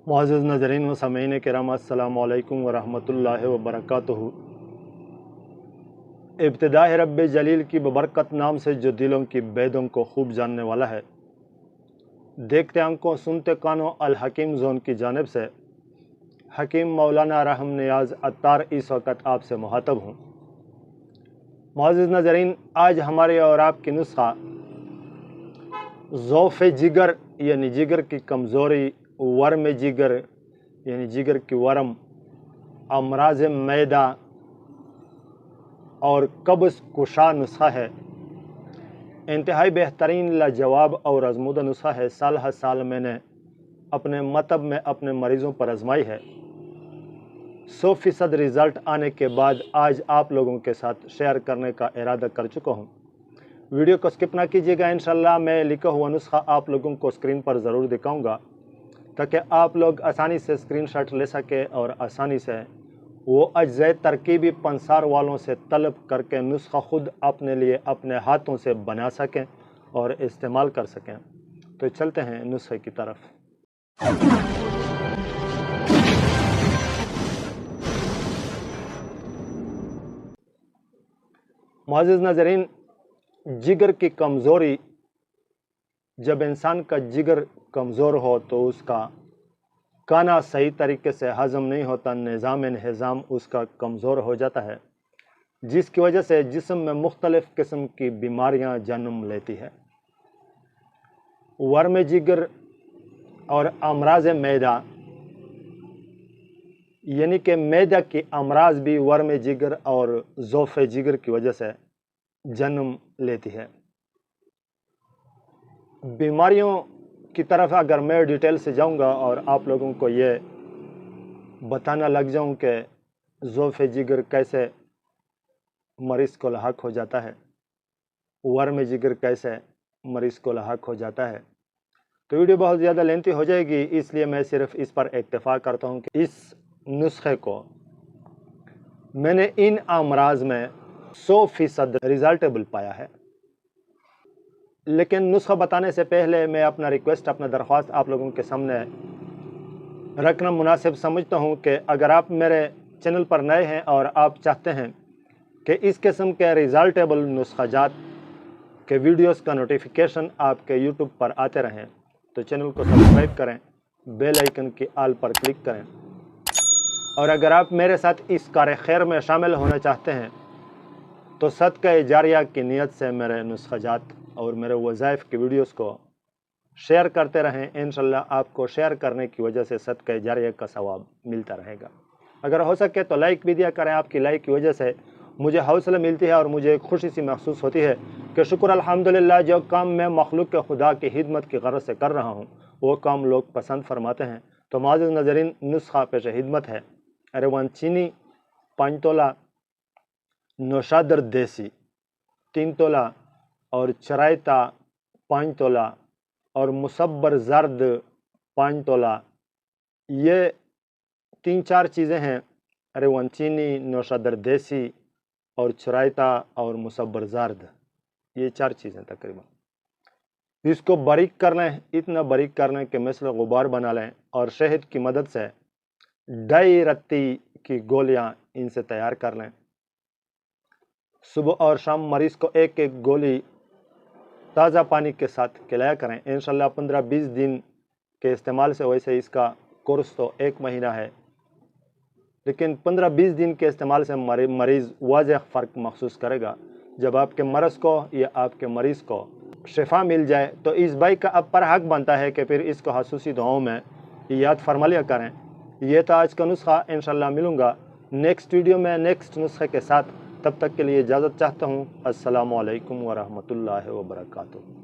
मुअज़्ज़ज़ नाज़रीन व सामीईन किराम, अस्सलामु अलैकुम व रहमतुल्लाहि व बरकातुहू। इब्तिदाए रब्बे जलील की बबरकत नाम से जो दिलों की बेदों को खूब जानने वाला है, देखते आंखों सुनते कानों अल हकीम जोन की जानिब से हकीम मौलाना रहम नियाज़ अत्तार इस वक्त आपसे मुखातब हूँ। मुअज़्ज़ज़ नाज़रीन, आज हमारे और आपकी नुस्खा ज़ौफ़े जिगर यानी जिगर की कमज़ोरी, वर्म जिगर यानी जिगर की वर्म, अमराज मैदा और कब्ज़ कुशा नुस्खा है। इंतहाई बेहतरीन लाजवाब और आज़मूदा नुस्खा है। साल हर साल मैंने अपने मतब में अपने मरीज़ों पर आजमाई है। 100% रिज़ल्ट आने के बाद आज आप लोगों के साथ शेयर करने का इरादा कर चुका हूँ। वीडियो को स्किप ना कीजिएगा। इंशाल्लाह मैं लिखा हुआ नुस्खा आप लोगों को स्क्रीन पर ज़रूर दिखाऊंगा ताकि आप लोग आसानी से स्क्रीनशॉट ले सकें और आसानी से वो अज्ज़ाए तरकीबी पंसार वालों से तलब करके नुस्खा ख़ुद अपने लिए अपने हाथों से बना सकें और इस्तेमाल कर सकें। तो चलते हैं नुस्खे की तरफ। मुअज़्ज़ज़ नाज़रीन, जिगर की कमज़ोरी, जब इंसान का जिगर कमज़ोर हो तो उसका खाना सही तरीके से हज़म नहीं होता, निज़ाम उसका कमज़ोर हो जाता है, जिसकी वजह से जिस्म में मुख्तलिफ़ किस्म की बीमारियां जन्म लेती है। वर्म जिगर और अमराज मैदा यानी कि मैदा की अमराज भी वर्म जिगर और ज़ौफ़े जिगर की वजह से जन्म लेती है। बीमारियों की तरफ अगर मैं डिटेल से जाऊंगा और आप लोगों को ये बताना लग जाऊं कि ज़ौफ़े जिगर कैसे मरीज़ को लाहक हो जाता है, वर्म जिगर कैसे मरीज़ को लाहक हो जाता है, तो वीडियो बहुत ज़्यादा लेंथी हो जाएगी। इसलिए मैं सिर्फ इस पर इक्तफ़ा करता हूं कि इस नुस्खे को मैंने इन अमराज में 100% रिज़ल्टेबल पाया है। लेकिन नुस्खा बताने से पहले मैं अपना रिक्वेस्ट, अपना दरख्वास्त आप लोगों के सामने रखना मुनासिब समझता हूं कि अगर आप मेरे चैनल पर नए हैं और आप चाहते हैं कि इस किस्म के रिज़ल्टेबल नुस्खाजात के वीडियोस का नोटिफिकेशन आपके यूट्यूब पर आते रहें, तो चैनल को सब्सक्राइब करें, बेल आइकन की आल पर क्लिक करें। और अगर आप मेरे साथ इस कार खैर में शामिल होना चाहते हैं तो सदका जारिया की नीयत से मेरे नुस्खाजात और मेरे वज़ाइफ की वीडियोस को शेयर करते रहें। इंशाल्लाह आपको शेयर करने की वजह से सदका जारिया का सवाब मिलता रहेगा। अगर हो सके तो लाइक भी दिया करें। आपकी लाइक की वजह से मुझे हौसला मिलती है और मुझे खुशी सी महसूस होती है कि शुक्र अल्हम्दुलिल्लाह, जो काम मैं मखलूक के खुदा की खिदमत की गरज से कर रहा हूँ वो काम लोग पसंद फरमाते हैं। तो मुअज़्ज़ज़ नाज़रीन, नुस्खा पेश खिदमत है। रेवान चीनी 5 तोला, नौशादर देसी 3 तोला और चरायता 5 तोला और मुसब्बर जर्द 5 तोला। ये 3-4 चीज़ें हैं, रेवान चीनी, नौशादर देसी और चरायता और मुसब्बर जर्द, ये 4 चीज़ें तकरीबन। इसको बारीक कर लें, इतना बारीक कर लें कि मिसल गुबार बना लें और शहद की मदद से 2.5 रत्ती की गोलियां इनसे तैयार कर लें। सुबह और शाम मरीज़ को 1-1 गोली ताज़ा पानी के साथ खिलाया करें। इंशाल्लाह 15-20 दिन के इस्तेमाल से, वैसे इसका कोर्स तो 1 महीना है, लेकिन 15-20 दिन के इस्तेमाल से मरीज़ वाज़ेह फ़र्क महसूस करेगा। जब आपके मर्ज़ को या आपके मरीज़ को शिफा मिल जाए तो इस भाई का अब पर हक बनता है कि फिर इसको खसूसी दुआओं में याद फरमा लिया करें। ये तो आज का नुस्खा। इंशाल्लाह मिलूँगा नेक्स्ट वीडियो में नेक्स्ट नुस्खे के साथ। तब तक के लिए इजाज़त चाहता हूँ। अस्सलामु अलैकुम व रहमतुल्लाहि व बरकातुहू।